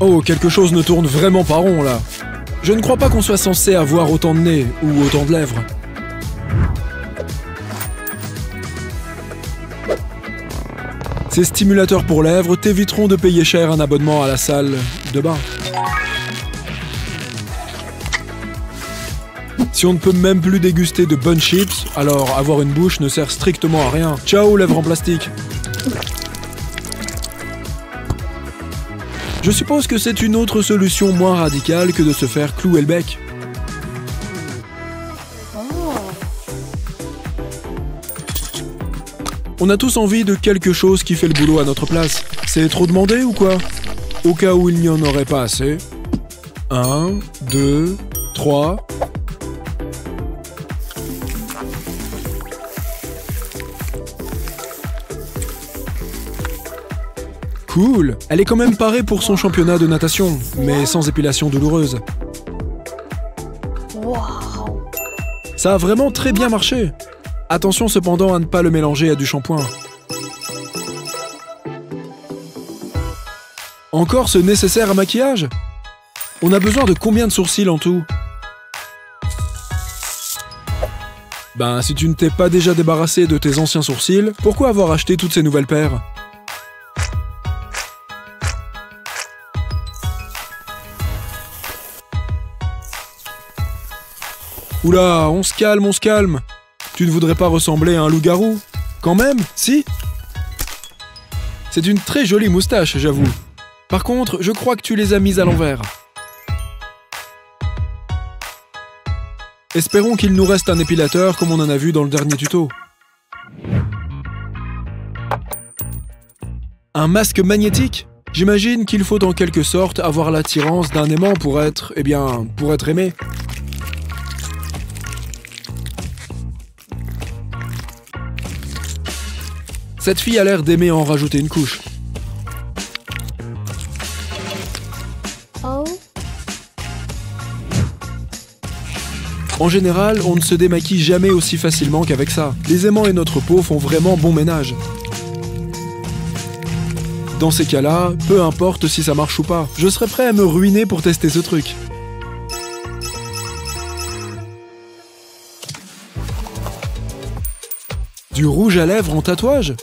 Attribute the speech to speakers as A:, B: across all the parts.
A: Oh, quelque chose ne tourne vraiment pas rond, là. Je ne crois pas qu'on soit censé avoir autant de nez ou autant de lèvres. Ces stimulateurs pour lèvres t'éviteront de payer cher un abonnement à la salle de bain. Si on ne peut même plus déguster de bonnes chips, alors avoir une bouche ne sert strictement à rien. Ciao, lèvres en plastique. Je suppose que c'est une autre solution moins radicale que de se faire clouer le bec. On a tous envie de quelque chose qui fait le boulot à notre place. C'est trop demandé ou quoi? Au cas où il n'y en aurait pas assez. 1, 2, 3... Cool! Elle est quand même parée pour son championnat de natation, mais sans épilation douloureuse. Ça a vraiment très bien marché. Attention cependant à ne pas le mélanger à du shampoing. Encore ce nécessaire à maquillage? On a besoin de combien de sourcils en tout? Ben, si tu ne t'es pas déjà débarrassé de tes anciens sourcils, pourquoi avoir acheté toutes ces nouvelles paires? Oula, on se calme, on se calme. Tu ne voudrais pas ressembler à un loup-garou? Quand même, si? C'est une très jolie moustache, j'avoue. Par contre, je crois que tu les as mises à l'envers. Espérons qu'il nous reste un épilateur comme on en a vu dans le dernier tuto. Un masque magnétique? J'imagine qu'il faut en quelque sorte avoir l'attirance d'un aimant pour être, pour être aimé. Cette fille a l'air d'aimer en rajouter une couche. En général, on ne se démaquille jamais aussi facilement qu'avec ça. Les aimants et notre peau font vraiment bon ménage. Dans ces cas-là, peu importe si ça marche ou pas, je serais prêt à me ruiner pour tester ce truc. Du rouge à lèvres en tatouage?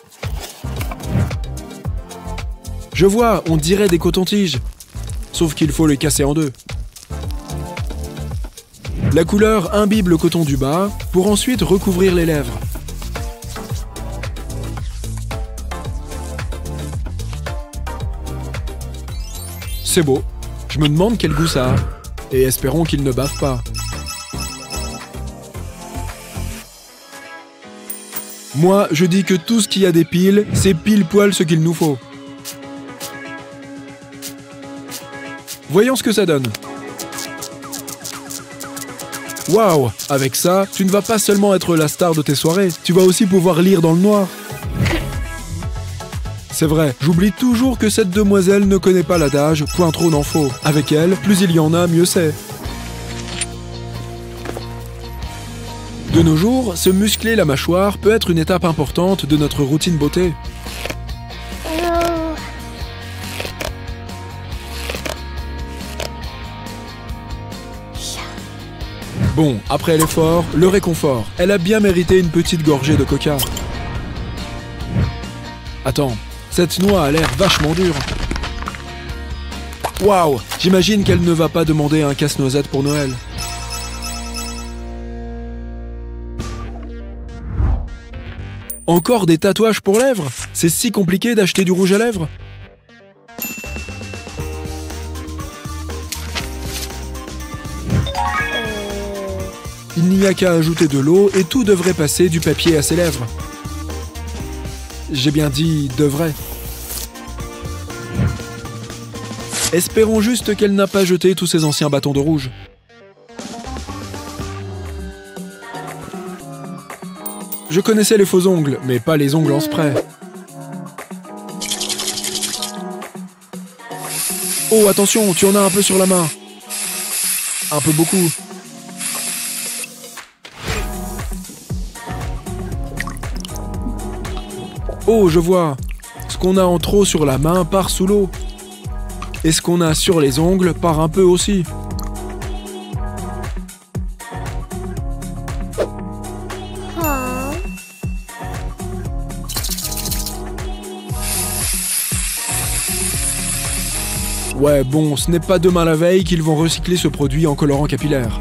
A: Je vois, on dirait des cotons-tiges. Sauf qu'il faut les casser en deux. La couleur imbibe le coton du bas pour ensuite recouvrir les lèvres. C'est beau. Je me demande quel goût ça a. Et espérons qu'il ne bave pas. Moi, je dis que tout ce qui a des piles, c'est pile poil ce qu'il nous faut. Voyons ce que ça donne. Waouh! Avec ça, tu ne vas pas seulement être la star de tes soirées, tu vas aussi pouvoir lire dans le noir. C'est vrai, j'oublie toujours que cette demoiselle ne connaît pas l'adage « point trop n'en faut ». Avec elle, plus il y en a, mieux c'est. De nos jours, se muscler la mâchoire peut être une étape importante de notre routine beauté. Bon, après l'effort, le réconfort. Elle a bien mérité une petite gorgée de coca. Attends, cette noix a l'air vachement dure. Waouh, j'imagine qu'elle ne va pas demander un casse-noisette pour Noël. Encore des tatouages pour lèvres? C'est si compliqué d'acheter du rouge à lèvres? Il n'y a qu'à ajouter de l'eau et tout devrait passer du papier à ses lèvres. J'ai bien dit « devrait ». Espérons juste qu'elle n'a pas jeté tous ses anciens bâtons de rouge. Je connaissais les faux ongles, mais pas les ongles en spray. Oh, attention, tu en as un peu sur la main. Un peu beaucoup. Oh, je vois. Ce qu'on a en trop sur la main part sous l'eau. Et ce qu'on a sur les ongles part un peu aussi. Ouais, bon, ce n'est pas demain la veille qu'ils vont recycler ce produit en colorant capillaire.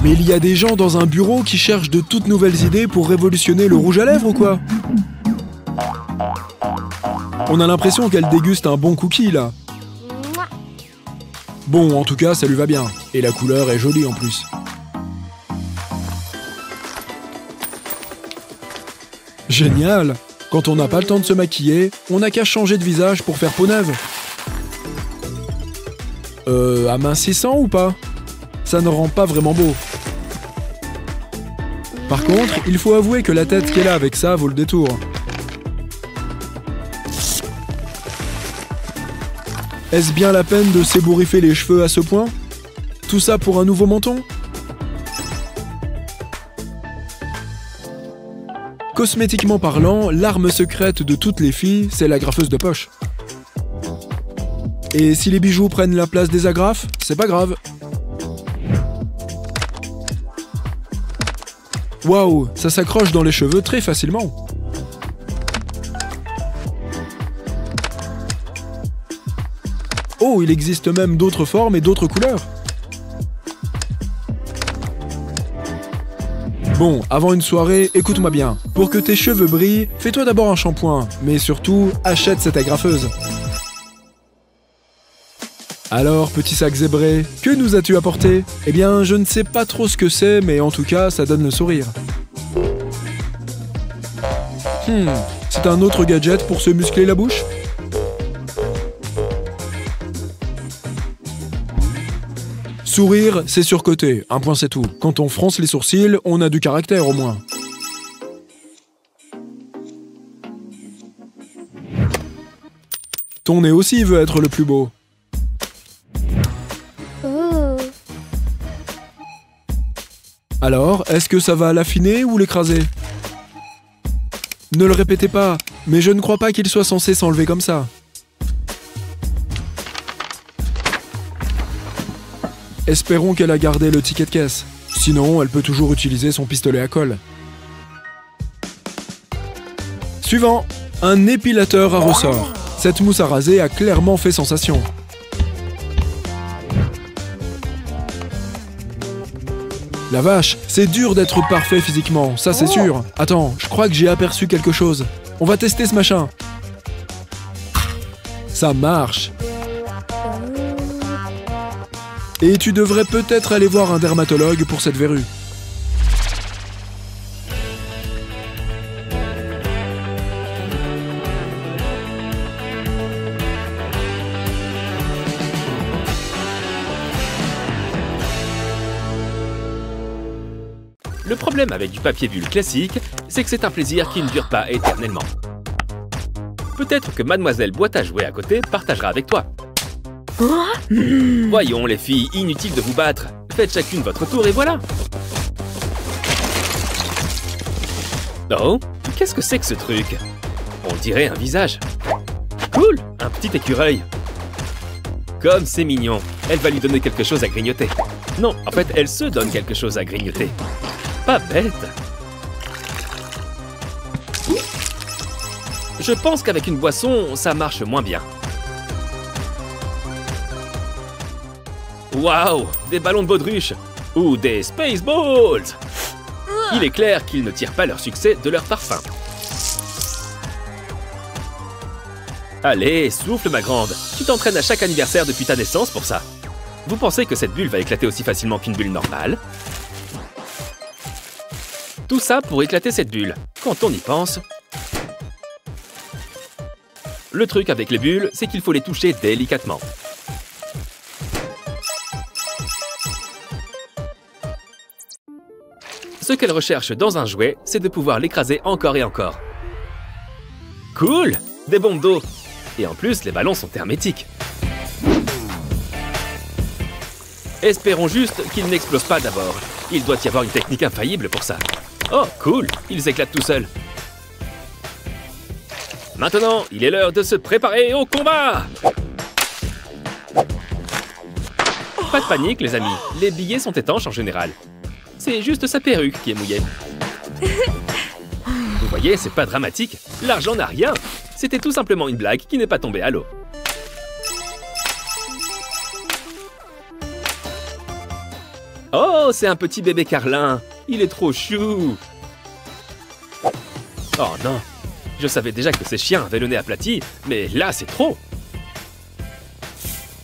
A: Mais il y a des gens dans un bureau qui cherchent de toutes nouvelles idées pour révolutionner le rouge à lèvres ou quoi? On a l'impression qu'elle déguste un bon cookie, là. Bon, en tout cas, ça lui va bien. Et la couleur est jolie en plus. Génial! Quand on n'a pas le temps de se maquiller, on n'a qu'à changer de visage pour faire peau neuve. Amincissant ou pas? Ça ne rend pas vraiment beau. Par contre, il faut avouer que la tête qu'elle a avec ça vaut le détour. Est-ce bien la peine de s'ébouriffer les cheveux à ce point? Tout ça pour un nouveau menton? Cosmétiquement parlant, l'arme secrète de toutes les filles, c'est l'agrafeuse de poche. Et si les bijoux prennent la place des agrafes, c'est pas grave. Waouh, ça s'accroche dans les cheveux très facilement. Oh, il existe même d'autres formes et d'autres couleurs. Bon, avant une soirée, écoute-moi bien. Pour que tes cheveux brillent, fais-toi d'abord un shampoing, mais surtout, achète cette agrafeuse. Alors, petit sac zébré, que nous as-tu apporté? Eh bien, je ne sais pas trop ce que c'est, mais en tout cas, ça donne le sourire. C'est un autre gadget pour se muscler la bouche? Sourire, c'est surcoté, un point c'est tout. Quand on fronce les sourcils, on a du caractère au moins. Ton nez aussi veut être le plus beau. Alors, est-ce que ça va l'affiner ou l'écraser? Ne le répétez pas, mais je ne crois pas qu'il soit censé s'enlever comme ça. Espérons qu'elle a gardé le ticket de caisse. Sinon, elle peut toujours utiliser son pistolet à colle. Suivant, un épilateur à ressort. Cette mousse à raser a clairement fait sensation. La vache, c'est dur d'être parfait physiquement, ça c'est sûr. Attends, je crois que j'ai aperçu quelque chose. On va tester ce machin. Ça marche. Et tu devrais peut-être aller voir un dermatologue pour cette verrue.
B: Le problème avec du papier bulle classique, c'est que c'est un plaisir qui ne dure pas éternellement. Peut-être que Mademoiselle Boîte à jouets à côté partagera avec toi. Voyons les filles, inutile de vous battre. Faites chacune votre tour et voilà. Oh, qu'est-ce que c'est que ce truc? On dirait un visage. Cool, un petit écureuil. Comme c'est mignon, elle va lui donner quelque chose à grignoter. Non, en fait, elle se donne quelque chose à grignoter. Pas bête. Je pense qu'avec une boisson, ça marche moins bien. Waouh, des ballons de baudruche ou des Spaceballs. Il est clair qu'ils ne tirent pas leur succès de leur parfum. Allez, souffle ma grande. Tu t'entraînes à chaque anniversaire depuis ta naissance pour ça. Vous pensez que cette bulle va éclater aussi facilement qu'une bulle normale? Tout ça pour éclater cette bulle. Quand on y pense... Le truc avec les bulles, c'est qu'il faut les toucher délicatement. Ce qu'elle recherche dans un jouet, c'est de pouvoir l'écraser encore et encore. Cool! Des bombes d'eau! Et en plus, les ballons sont hermétiques. Espérons juste qu'ils n'explosent pas d'abord. Il doit y avoir une technique infaillible pour ça. Oh, cool! Ils éclatent tout seuls. Maintenant, il est l'heure de se préparer au combat! Pas de panique, les amis. Les billets sont étanches en général. C'est juste sa perruque qui est mouillée. Vous voyez, c'est pas dramatique. L'argent n'a rien. C'était tout simplement une blague qui n'est pas tombée à l'eau. Oh, c'est un petit bébé carlin. Il est trop chou. Oh non. Je savais déjà que ces chiens avaient le nez aplati, mais là, c'est trop.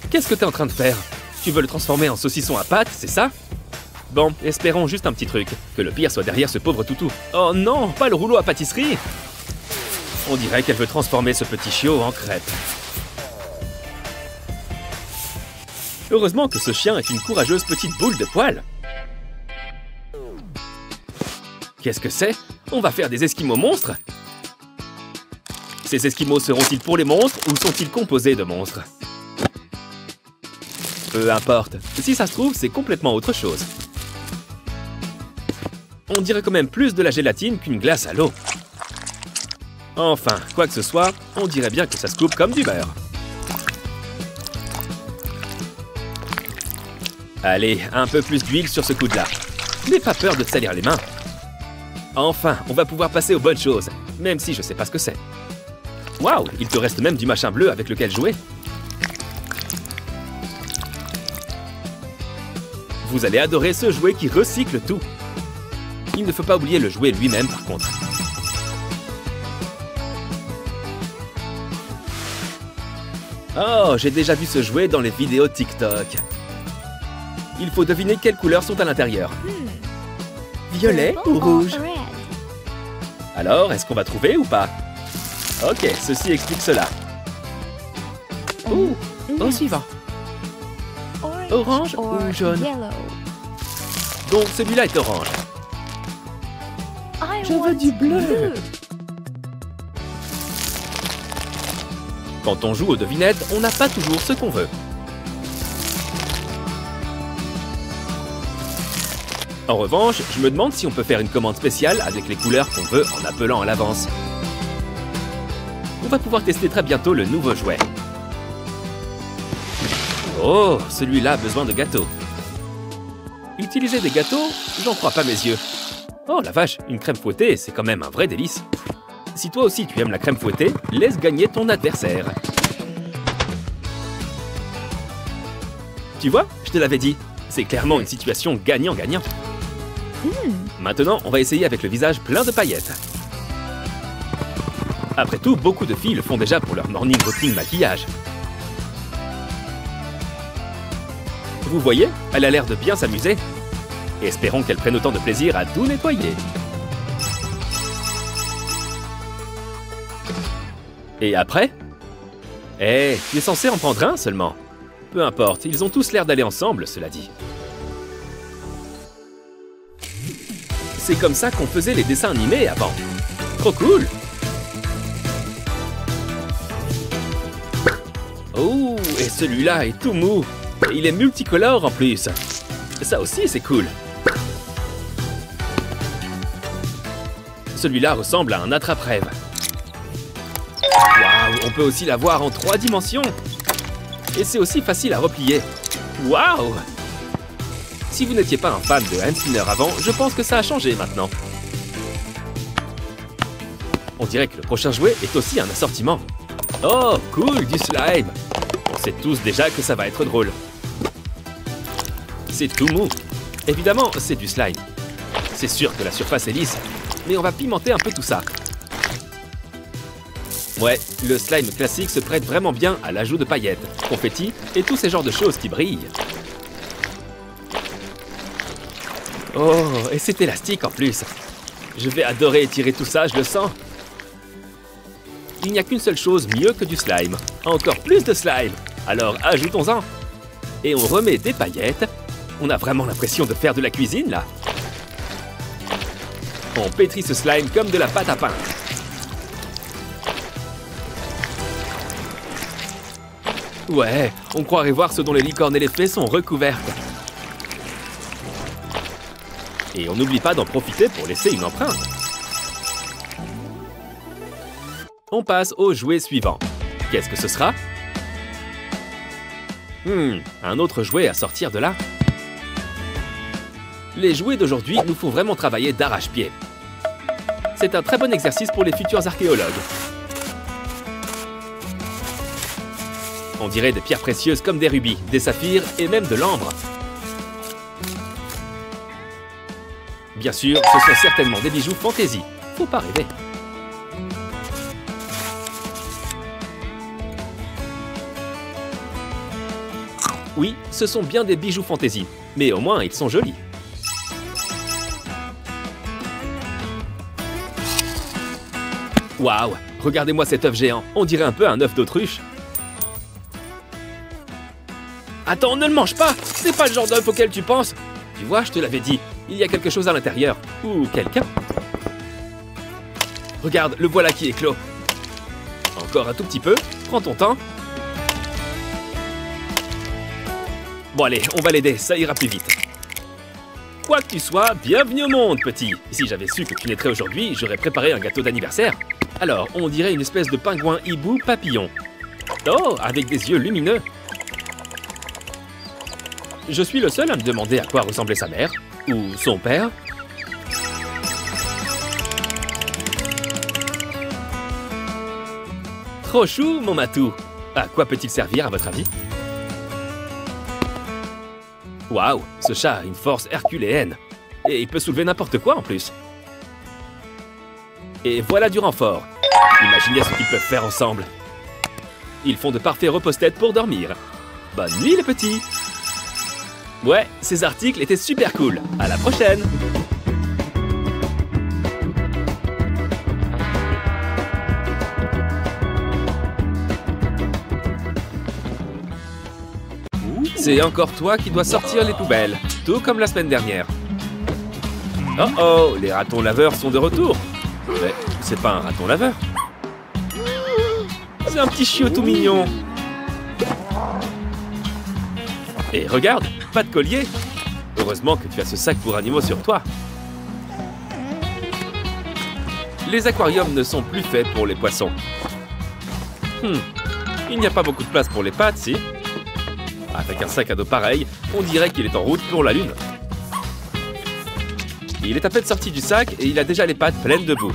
B: Qu'est-ce que t'es en train de faire? Tu veux le transformer en saucisson à pâte, c'est ça? Bon, espérons juste un petit truc. Que le pire soit derrière ce pauvre toutou. Oh non, pas le rouleau à pâtisserie! On dirait qu'elle veut transformer ce petit chiot en crêpe. Heureusement que ce chien est une courageuse petite boule de poils. Qu'est-ce que c'est? On va faire des esquimaux monstres? Ces esquimaux seront-ils pour les monstres ou sont-ils composés de monstres? Peu importe. Si ça se trouve, c'est complètement autre chose. On dirait quand même plus de la gélatine qu'une glace à l'eau. Enfin, quoi que ce soit, on dirait bien que ça se coupe comme du beurre. Allez, un peu plus d'huile sur ce coude-là. N'aie pas peur de te salir les mains. Enfin, on va pouvoir passer aux bonnes choses, même si je sais pas ce que c'est. Waouh, il te reste même du machin bleu avec lequel jouer. Vous allez adorer ce jouet qui recycle tout. Il ne faut pas oublier le jouet lui-même par contre. Oh, j'ai déjà vu ce jouet dans les vidéos TikTok. Il faut deviner quelles couleurs sont à l'intérieur. Violet ou rouge? Alors, est-ce qu'on va trouver ou pas? Ok, ceci explique cela. Au suivant. Orange ou jaune? Donc celui-là est orange. Je veux du bleu. Quand on joue aux devinettes, on n'a pas toujours ce qu'on veut. En revanche, je me demande si on peut faire une commande spéciale avec les couleurs qu'on veut en appelant à l'avance. On va pouvoir tester très bientôt le nouveau jouet. Oh, celui-là a besoin de gâteaux. Utiliser des gâteaux? J'en crois pas mes yeux. Oh la vache, une crème fouettée, c'est quand même un vrai délice. Si toi aussi tu aimes la crème fouettée, laisse gagner ton adversaire. Tu vois, je te l'avais dit. C'est clairement une situation gagnant-gagnant. Maintenant, on va essayer avec le visage plein de paillettes. Après tout, beaucoup de filles le font déjà pour leur morning routine maquillage. Vous voyez, elle a l'air de bien s'amuser. Espérons qu'elle prenne autant de plaisir à tout nettoyer. Et après? Eh, tu es censé en prendre un seulement. Peu importe, ils ont tous l'air d'aller ensemble, cela dit. C'est comme ça qu'on faisait les dessins animés avant. Trop cool! Oh, et celui-là est tout mou. Et il est multicolore en plus. Ça aussi, c'est cool. Celui-là ressemble à un attrape-rêve. Waouh, on peut aussi l'avoir en 3 dimensions. Et c'est aussi facile à replier. Waouh! Si vous n'étiez pas un fan de hand spinner avant, je pense que ça a changé maintenant. On dirait que le prochain jouet est aussi un assortiment. Oh, cool, du slime! On sait tous déjà que ça va être drôle. C'est tout mou. Évidemment, c'est du slime. C'est sûr que la surface est lisse, mais on va pimenter un peu tout ça. Ouais, le slime classique se prête vraiment bien à l'ajout de paillettes, confettis et tous ces genres de choses qui brillent. Oh, et c'est élastique en plus. Je vais adorer étirer tout ça, je le sens. Il n'y a qu'une seule chose mieux que du slime. Encore plus de slime. Alors ajoutons-en. Et on remet des paillettes. On a vraiment l'impression de faire de la cuisine, là. On pétrit ce slime comme de la pâte à pain. Ouais, on croirait voir ce dont les licornes et les fées sont recouvertes. Et on n'oublie pas d'en profiter pour laisser une empreinte. On passe au jouet suivant. Qu'est-ce que ce sera? Un autre jouet à sortir de là. Les jouets d'aujourd'hui nous font vraiment travailler d'arrache-pied. C'est un très bon exercice pour les futurs archéologues. On dirait des pierres précieuses comme des rubis, des saphirs et même de l'ambre. Bien sûr, ce sont certainement des bijoux fantaisie. Faut pas rêver. Oui, ce sont bien des bijoux fantaisie, mais au moins ils sont jolis. Waouh, regardez-moi cet œuf géant, on dirait un peu un œuf d'autruche. Attends, ne le mange pas! C'est pas le genre d'œuf auquel tu penses! Tu vois, je te l'avais dit, il y a quelque chose à l'intérieur. Ou quelqu'un. Regarde, le voilà qui est clos. Encore un tout petit peu, prends ton temps. Bon allez, on va l'aider, ça ira plus vite. Quoi que tu sois, bienvenue au monde, petit. Si j'avais su que tu naîtrais aujourd'hui, j'aurais préparé un gâteau d'anniversaire. Alors, on dirait une espèce de pingouin hibou papillon. Oh, avec des yeux lumineux. Je suis le seul à me demander à quoi ressemblait sa mère. Ou son père. Trop chou, mon matou. À quoi peut-il servir, à votre avis? Waouh, ce chat a une force herculéenne. Et il peut soulever n'importe quoi en plus. Et voilà du renfort. Imaginez ce qu'ils peuvent faire ensemble. Ils font de parfaits repose-têtes pour dormir. Bonne nuit, les petits. Ouais, ces articles étaient super cool. À la prochaine. C'est encore toi qui dois sortir les poubelles, tout comme la semaine dernière. Oh oh, les ratons laveurs sont de retour. Mais c'est pas un raton laveur. C'est un petit chiot tout mignon. Et regarde, pas de collier. Heureusement que tu as ce sac pour animaux sur toi. Les aquariums ne sont plus faits pour les poissons. Il n'y a pas beaucoup de place pour les pattes, si. Avec un sac à dos pareil, on dirait qu'il est en route pour la Lune. Il est à peine sorti du sac et il a déjà les pattes pleines de boue.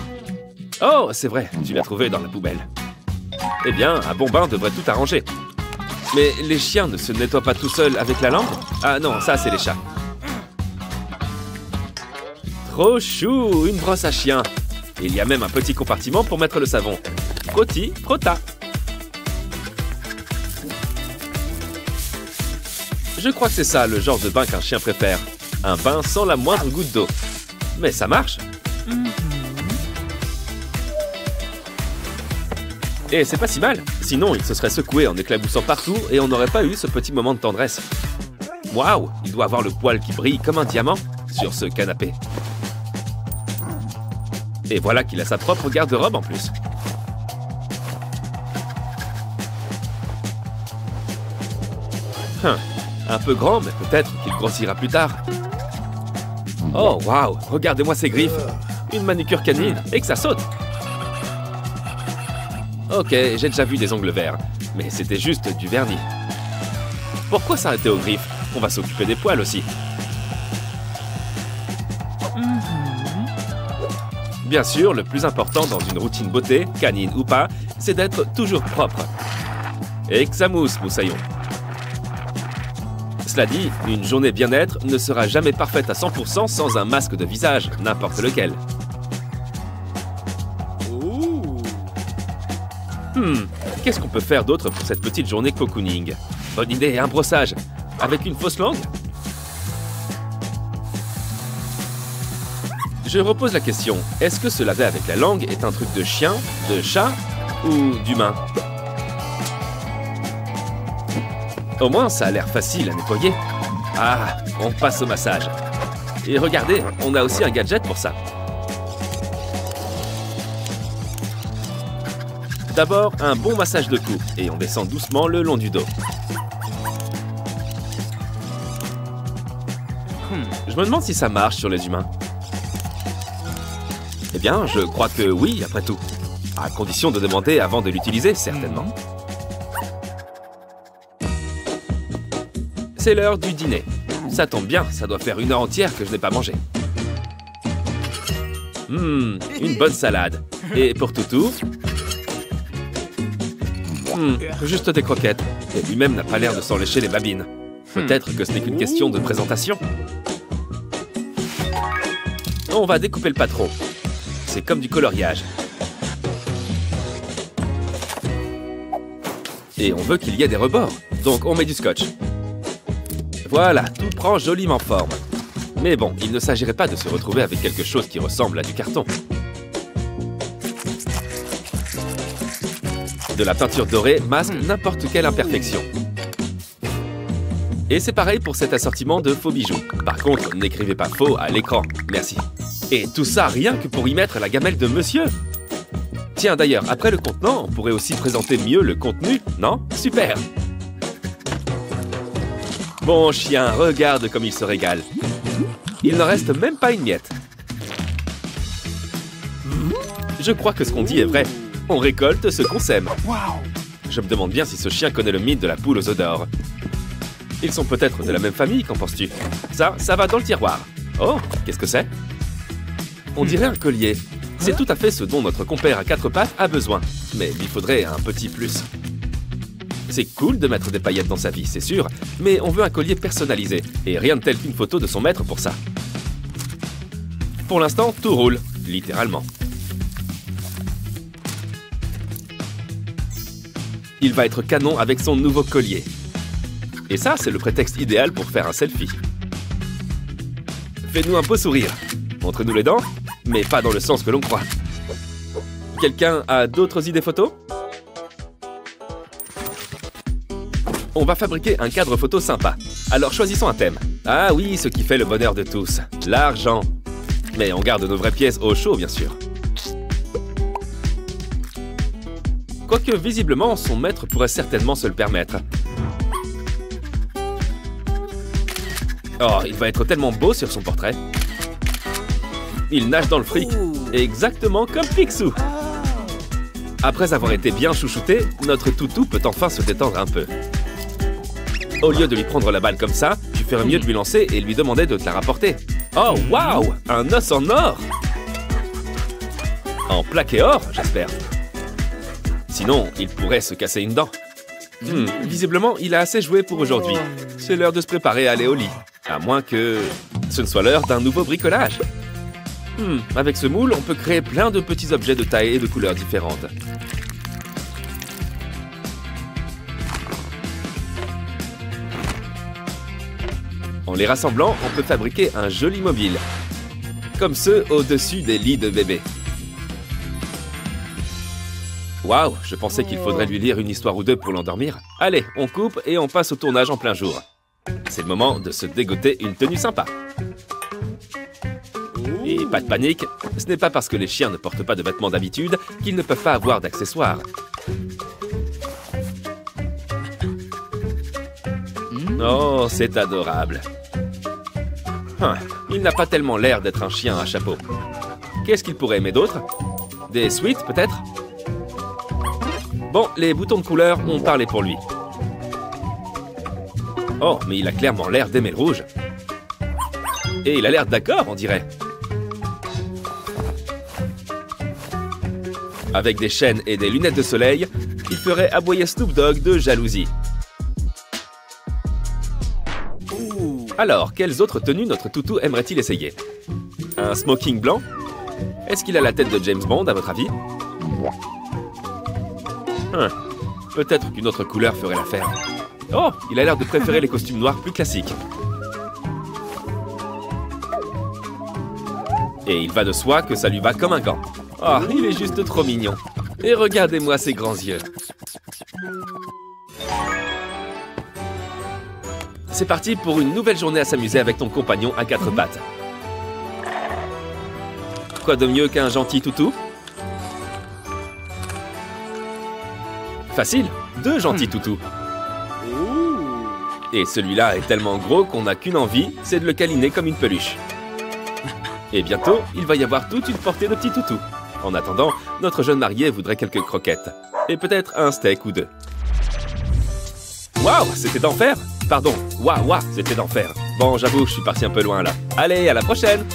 B: Oh, c'est vrai, tu l'as trouvé dans la poubelle. Eh bien, un bon bain devrait tout arranger. Mais les chiens ne se nettoient pas tout seuls avec la langue? Ah non, ça c'est les chats. Trop chou, une brosse à chien. Il y a même un petit compartiment pour mettre le savon. Frotti, frotta. Je crois que c'est ça le genre de bain qu'un chien préfère. Un bain sans la moindre goutte d'eau. Mais ça marche. Et c'est pas si mal. Sinon, il se serait secoué en éclaboussant partout et on n'aurait pas eu ce petit moment de tendresse. Waouh, il doit avoir le poil qui brille comme un diamant sur ce canapé. Et voilà qu'il a sa propre garde-robe en plus. Un peu grand, mais peut-être qu'il grossira plus tard. Oh, waouh, regardez-moi ces griffes. Une manucure canine, et que ça saute. Ok, j'ai déjà vu des ongles verts, mais c'était juste du vernis. Pourquoi s'arrêter aux griffes? On va s'occuper des poils aussi. Bien sûr, le plus important dans une routine beauté, canine ou pas, c'est d'être toujours propre. Et que ça mousse, moussaillon. Cela dit, une journée bien-être ne sera jamais parfaite à 100% sans un masque de visage, n'importe lequel. Qu'est-ce qu'on peut faire d'autre pour cette petite journée cocooning? Bonne idée, un brossage. Avec une fausse langue? Je repose la question, est-ce que se laver avec la langue est un truc de chien, de chat ou d'humain? Au moins, ça a l'air facile à nettoyer. Ah, on passe au massage. Et regardez, on a aussi un gadget pour ça. D'abord, un bon massage de cou, et on descend doucement le long du dos. Je me demande si ça marche sur les humains. Eh bien, je crois que oui, après tout. À condition de demander avant de l'utiliser, certainement. C'est l'heure du dîner. Ça tombe bien, ça doit faire 1 heure entière que je n'ai pas mangé. Une bonne salade. Et pour Toutou, juste des croquettes. Et lui-même n'a pas l'air de s'en lécher les babines. Peut-être que ce n'est qu'une question de présentation. On va découper le patron. C'est comme du coloriage. Et on veut qu'il y ait des rebords. Donc on met du scotch. Voilà, tout prend joliment forme. Mais bon, il ne s'agirait pas de se retrouver avec quelque chose qui ressemble à du carton. De la peinture dorée masque n'importe quelle imperfection. Et c'est pareil pour cet assortiment de faux bijoux. Par contre, n'écrivez pas faux à l'écran. Merci. Et tout ça rien que pour y mettre la gamelle de monsieur. Tiens d'ailleurs, après le contenant, on pourrait aussi présenter mieux le contenu, non? Super! Bon chien, regarde comme il se régale. Il n'en reste même pas une miette. Je crois que ce qu'on dit est vrai. On récolte ce qu'on sème. Je me demande bien si ce chien connaît le mythe de la poule aux œufs d'or. Ils sont peut-être de la même famille, qu'en penses-tu? Ça va dans le tiroir. Oh, qu'est-ce que c'est? On dirait un collier. C'est tout à fait ce dont notre compère à 4 pattes a besoin. Mais il faudrait un petit plus. C'est cool de mettre des paillettes dans sa vie, c'est sûr, mais on veut un collier personnalisé, et rien de tel qu'une photo de son maître pour ça. Pour l'instant, tout roule, littéralement. Il va être canon avec son nouveau collier. Et ça, c'est le prétexte idéal pour faire un selfie. Fais-nous un beau sourire. Montre-nous les dents, mais pas dans le sens que l'on croit. Quelqu'un a d'autres idées photos? On va fabriquer un cadre photo sympa. Alors choisissons un thème. Ah oui, ce qui fait le bonheur de tous. L'argent. Mais on garde nos vraies pièces au chaud, bien sûr. Quoique, visiblement, son maître pourrait certainement se le permettre. Oh, il va être tellement beau sur son portrait. Il nage dans le fric. Exactement comme Picsou. Après avoir été bien chouchouté, notre toutou peut enfin se détendre un peu. Au lieu de lui prendre la balle comme ça, tu ferais mieux de lui lancer et lui demander de te la rapporter. Oh, waouh! Un os en or! En plaqué or, j'espère. Sinon, il pourrait se casser une dent. Visiblement, il a assez joué pour aujourd'hui. C'est l'heure de se préparer à aller au lit. À moins que ce ne soit l'heure d'un nouveau bricolage. Avec ce moule, on peut créer plein de petits objets de taille et de couleurs différentes. En les rassemblant, on peut fabriquer un joli mobile. Comme ceux au-dessus des lits de bébés. Waouh, je pensais qu'il faudrait lui lire une histoire ou deux pour l'endormir. Allez, on coupe et on passe au tournage en plein jour. C'est le moment de se dégoter une tenue sympa. Et pas de panique, ce n'est pas parce que les chiens ne portent pas de vêtements d'habitude qu'ils ne peuvent pas avoir d'accessoires. Oh, c'est adorable. Il n'a pas tellement l'air d'être un chien à chapeau. Qu'est-ce qu'il pourrait aimer d'autre? Des sweats, peut-être? Bon, les boutons de couleur ont parlé pour lui. Oh, mais il a clairement l'air d'aimer le rouge. Et il a l'air d'accord, on dirait. Avec des chaînes et des lunettes de soleil, il ferait aboyer Snoop Dogg de jalousie. Alors, quelles autres tenues notre toutou aimerait-il essayer? Un smoking blanc? Est-ce qu'il a la tête de James Bond, à votre avis? Peut-être qu'une autre couleur ferait l'affaire. Oh, il a l'air de préférer les costumes noirs plus classiques. Et il va de soi que ça lui va comme un gant. Oh, il est juste trop mignon. Et regardez-moi ses grands yeux. C'est parti pour une nouvelle journée à s'amuser avec ton compagnon à 4 pattes. Quoi de mieux qu'un gentil toutou? Facile, 2 gentils toutous. Et celui-là est tellement gros qu'on n'a qu'une envie, c'est de le câliner comme une peluche. Et bientôt, il va y avoir toute une portée de petits toutous. En attendant, notre jeune marié voudrait quelques croquettes. Et peut-être un steak ou deux. Waouh, c'était d'enfer! Pardon, waouh, c'était d'enfer. Bon, j'avoue, je suis parti un peu loin là. Allez, à la prochaine!